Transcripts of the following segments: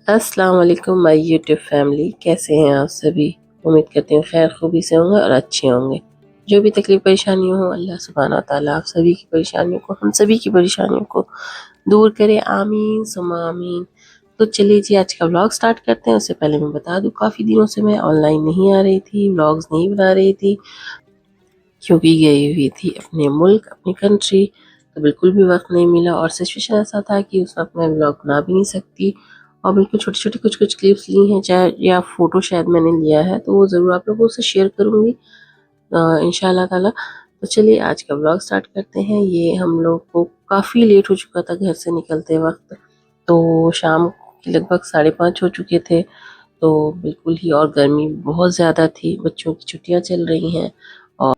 अस्सलाम वालेकुम my YouTube family, कैसे हैं आप सभी। उम्मीद करती हूँ खैर खूबी से होंगे और अच्छे होंगे। जो भी तकलीफ परेशानी हो अल्लाह सुब्हाना ताला आप सभी की परेशानियों को हम सभी की परेशानियों को दूर करे, आमीन सुम्मा आमीन। तो चलिए जी आज का व्लॉग स्टार्ट करते हैं। उससे पहले मैं बता दूं काफ़ी दिनों से मैं ऑनलाइन नहीं आ रही थी, व्लॉग्स नहीं बना रही थी क्योंकि गई हुई थी अपने मुल्क अपनी कंट्री। तो बिल्कुल भी वक्त नहीं मिला और सिचुएशन ऐसा था कि उस वक्त मैं व्लॉग बना भी नहीं सकती। और बिल्कुल छोटी छोटी कुछ कुछ क्लिप्स ली हैं, चाहे या फोटो शायद मैंने लिया है तो वो ज़रूर आप लोगों से शेयर करूँगी इंशाल्लाह ताला। तो चलिए आज का व्लॉग स्टार्ट करते हैं। ये हम लोग को काफ़ी लेट हो चुका था घर से निकलते वक्त, तो शाम के लगभग 5:30 हो चुके थे। तो बिल्कुल ही, और गर्मी बहुत ज़्यादा थी, बच्चों की छुट्टियाँ चल रही हैं। और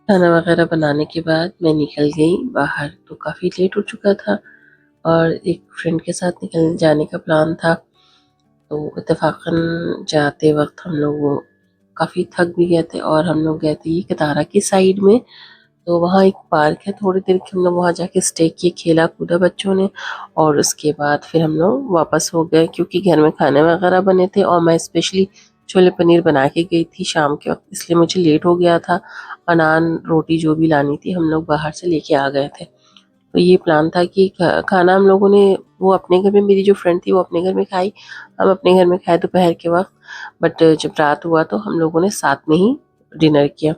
खाना वगैरह बनाने के बाद मैं निकल गई बाहर, तो काफ़ी लेट हो चुका था और एक फ्रेंड के साथ निकल जाने का प्लान था। तो इत्तेफाकन जाते वक्त हम लोग वो काफ़ी थक भी गए थे और हम लोग गए थे ये कतारा की साइड में। तो वहाँ एक पार्क है, थोड़ी देर के हम लोग वहाँ जाके स्टे किए, खेला कूदा बच्चों ने। और उसके बाद फिर हम लोग वापस हो गए क्योंकि घर में खाने वगैरह बने थे और मैं स्पेशली छोले पनीर बना के गई थी शाम के वक्त, इसलिए मुझे लेट हो गया था। और नान रोटी जो भी लानी थी हम लोग बाहर से लेके आ गए थे। तो ये प्लान था कि खाना हम लोगों ने वो अपने घर में, मेरी जो फ्रेंड थी वो अपने घर में खाई, हम अपने घर में खाए दोपहर के वक्त। बट जब रात हुआ तो हम लोगों ने साथ में ही डिनर किया।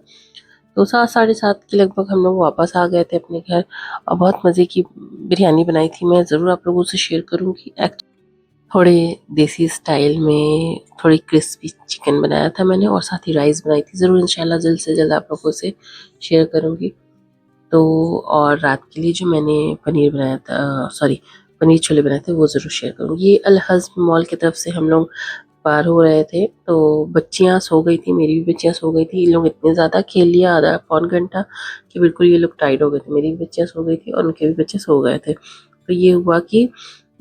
तो 7 साढ़े 7 के लगभग हम लोग वापस आ गए थे अपने घर। और बहुत मज़े की बिरयानी बनाई थी, मैं ज़रूर आप लोगों से शेयर करूँगी। थोड़े देसी स्टाइल में थोड़ी क्रिस्पी चिकन बनाया था मैंने और साथ ही राइस बनाई थी, ज़रूर इंशाल्लाह जल्द से जल्द आप लोगों से शेयर करूँगी। तो और रात के लिए जो मैंने पनीर बनाया था, सॉरी पनीर छोले बनाए थे, वो ज़रूर शेयर करूँगी। ये अल हज़्म मॉल की तरफ से हम लोग पार हो रहे थे, तो बच्चियाँ सो गई थी, मेरी भी बच्चियाँ सो गई थी। इन लोग इतने ज़्यादा खेल लिया आधा पौन घंटा कि बिल्कुल ये लोग टाइट हो गए थे। मेरी भी बच्चियाँ सो गई थी और उनके भी बच्चे सो गए थे। तो ये हुआ कि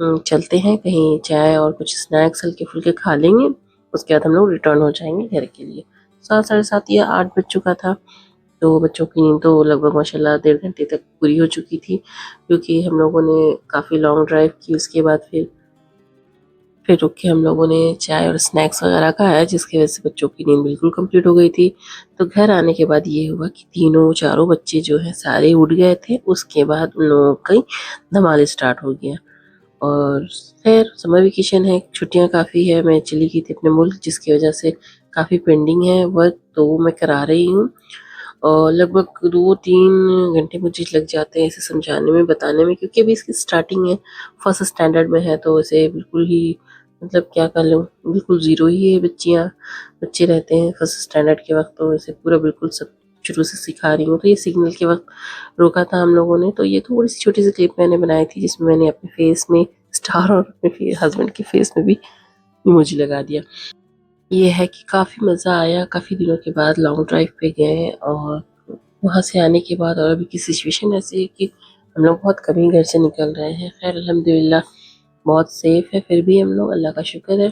चलते हैं कहीं, चाय और कुछ स्नैक्स हल्के फुल्के खा लेंगे, उसके बाद हम लोग रिटर्न हो जाएंगे घर के लिए। 7 साढ़े 7 या 8 बज चुका था। तो बच्चों की नींद तो लगभग माशाल्लाह 1.5 घंटे तक पूरी हो चुकी थी क्योंकि हम लोगों ने काफ़ी लॉन्ग ड्राइव की। उसके बाद फिर रुक के हम लोगों ने चाय और स्नैक्स वगैरह खाया, जिसकी वजह से बच्चों की नींद बिल्कुल कंप्लीट हो गई थी। तो घर आने के बाद ये हुआ कि तीनों चारों बच्चे जो हैं सारे उठ गए थे। उसके बाद उन लोगों की धमाल स्टार्ट हो गया। और खैर समर वेकेशन है, छुट्टियां काफ़ी है, मैं चली गई थी अपने मुल्क, जिसकी वजह से काफ़ी पेंडिंग है वर्क, तो वो मैं करा रही हूँ। और लगभग 2-3 घंटे मुझे लग जाते हैं इसे समझाने में बताने में, क्योंकि अभी इसकी स्टार्टिंग है, फर्स्ट स्टैंडर्ड में है। तो इसे बिल्कुल ही मतलब क्या कर लूँ, बिल्कुल ज़ीरो ही है बच्चे रहते हैं फर्स्ट स्टैंडर्ड के वक्त। तो इसे पूरा बिल्कुल सब शुरू से सिखा रही हूँ। तो ये सिग्नल के वक्त रोका था हम लोगों ने। तो ये थोड़ी सी छोटी सी क्लिप मैंने बनाई थी जिसमें मैंने अपने फेस में स्टार और अपने हस्बैंड के फेस में भी इमोजी लगा दिया। ये है कि काफ़ी मज़ा आया, काफ़ी दिनों के बाद लॉन्ग ड्राइव पे गए। और वहाँ से आने के बाद और अभी की सिचुएशन ऐसी है कि हम लोग बहुत कम ही घर से निकल रहे हैं। खैर अल्हम्दुलिल्लाह बहुत सेफ है, फिर भी हम लोग, अल्लाह का शुक्र है।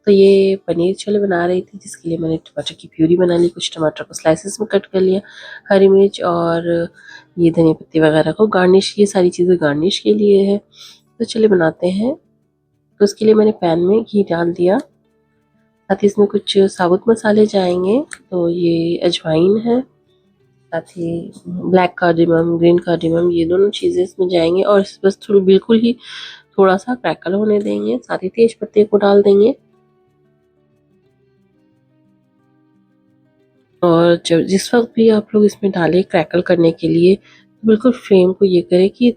तो ये पनीर छोले बना रही थी, जिसके लिए मैंने टमाटर की प्यूरी बना ली, कुछ टमाटर को स्लाइसेस में कट कर लिया, हरी मिर्च और ये धनिया पत्ती वगैरह को गार्निश, ये सारी चीज़ें गार्निश के लिए है। तो चलिए बनाते हैं। तो उसके लिए मैंने पैन में घी डाल दिया, साथ ही इसमें कुछ साबुत मसाले जाएंगे। तो ये अजवाइन है, साथ ही ब्लैक कार्डेमम, ग्रीन कार्डेमम, ये दोनों चीज़ें इसमें जाएंगे। और बस थोड़ी बिल्कुल ही थोड़ा सा क्रैकल होने देंगे, साथ ही तेज पत्ते को डाल देंगे। और जब जिस वक्त भी आप लोग इसमें डालें क्रैकल करने के लिए, तो बिल्कुल फ्लेम को ये करें कि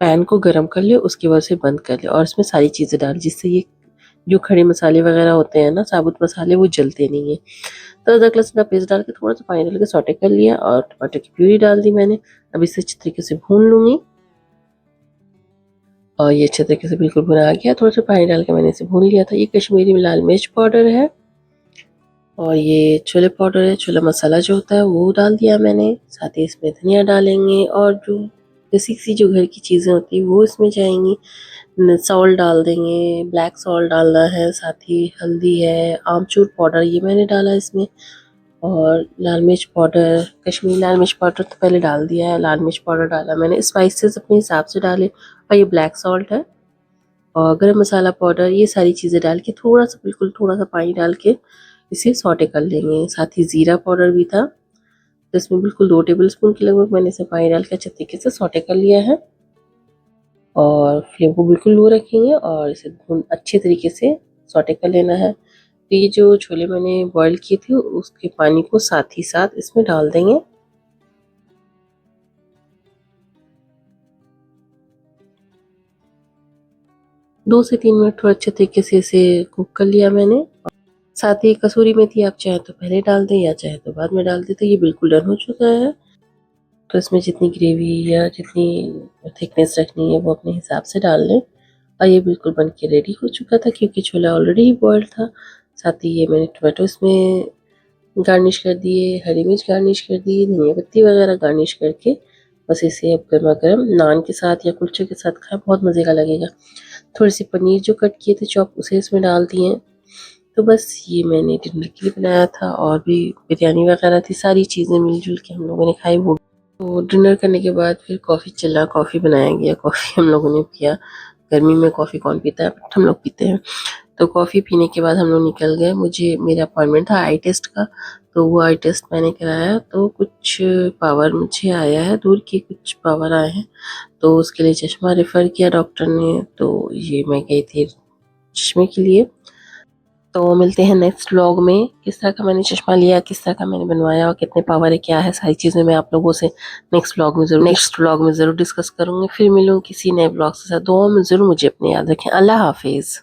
पैन को गर्म कर ले, उसके बाद से बंद कर ले और इसमें सारी चीज़ें डालें, जिससे ये जो खड़े मसाले वगैरह होते हैं ना, साबुत मसाले, वो जलते नहीं है। तो अदरक लहसुन का पेस्ट डाल के थोड़ा सा पानी डाल के सौटे कर लिया और टमाटर की प्यूरी डाल दी मैंने। अब इसे अच्छे तरीके से भून लूँगी। और ये अच्छे तरीके से बिल्कुल भुना गया, थोड़ा सा पानी डाल के मैंने इसे भून लिया था। ये कश्मीरी लाल मिर्च पाउडर है और ये छोले पाउडर है, छोला मसाला जो होता है वो डाल दिया मैंने। साथ ही इसमें धनिया डालेंगे और जो बेसिक सी जो घर की चीज़ें होती है वो इसमें जाएंगी। सॉल्ट डाल देंगे, ब्लैक सॉल्ट डालना है, साथ ही हल्दी है, आमचूर पाउडर ये मैंने डाला इसमें। और लाल मिर्च पाउडर, कश्मीरी लाल मिर्च पाउडर तो पहले डाल दिया है, लाल मिर्च पाउडर डाला मैंने, स्पाइसेस अपने हिसाब से डाले। और ये ब्लैक सॉल्ट है और गरम मसाला पाउडर, ये सारी चीज़ें डाल के थोड़ा सा, बिल्कुल थोड़ा सा पानी डाल के इसे सौटे कर लेंगे। साथ ही ज़ीरा पाउडर भी था, तो इसमें बिल्कुल 2 टेबलस्पून के लगभग मैंने इसे पानी डाल के अच्छे तरीके से सौटे कर लिया है। और फ्लेम को बिल्कुल लो रखेंगे और इसे अच्छे तरीके से सौटे कर लेना है। तो ये जो छोले मैंने बॉईल किए थे उसके पानी को साथ ही साथ इसमें डाल देंगे। दो से 3 मिनट थोड़ा अच्छे तरीके से इसे कुक कर लिया मैंने। साथ ही कसूरी मेथी आप चाहे तो पहले डाल दें या चाहे तो बाद में डाल दें। तो ये बिल्कुल डन हो चुका है। तो इसमें जितनी ग्रेवी या जितनी थिकनेस रखनी है वो अपने हिसाब से डाल लें। और ये बिल्कुल बन के रेडी हो चुका था क्योंकि छोला ऑलरेडी ही बॉइल्ड था। साथ ही ये मैंने टोमेटो इसमें गार्निश कर दिए, हरी मिर्च गार्निश कर दी, धनिया पत्ती वगैरह गार्निश करके बस इसे अब गर्मा गर्म नान के साथ या कुलचे के साथ खाएं, बहुत मज़े का लगेगा। थोड़ी सी पनीर जो कट किए थे चॉप, उसे इसमें डाल दिए। तो बस ये मैंने डिनर के लिए बनाया था, और भी बिरयानी वगैरह थी, सारी चीज़ें मिलजुल के हम लोगों ने खाई। वो तो डिनर करने के बाद फिर कॉफ़ी चला, कॉफ़ी बनाया गया, कॉफ़ी हम लोगों ने पिया। गर्मी में कॉफ़ी कौन पीता है, बट हम लोग पीते हैं। तो कॉफ़ी पीने के बाद हम लोग निकल गए। मुझे मेरा अपॉइंटमेंट था आई टेस्ट का, तो वो आई टेस्ट मैंने कराया। तो कुछ पावर मुझे आया है, दूर की कुछ पावर आए हैं, तो उसके लिए चश्मा रेफ़र किया डॉक्टर ने। तो ये मैं गई थी चश्मे के लिए। तो मिलते हैं नेक्स्ट व्लॉग में, किस तरह का मैंने चश्मा लिया, किस तरह का मैंने बनवाया और कितने पावर है, क्या है, सारी चीज़ें मैं आप लोगों से नेक्स्ट व्लॉग में ज़रूर डिस्कस करूँगी। फिर मिलूँ किसी नए व्लॉग के साथ। दुआओं में ज़रूर मुझे अपने याद रखें। अल्लाह हाफिज़।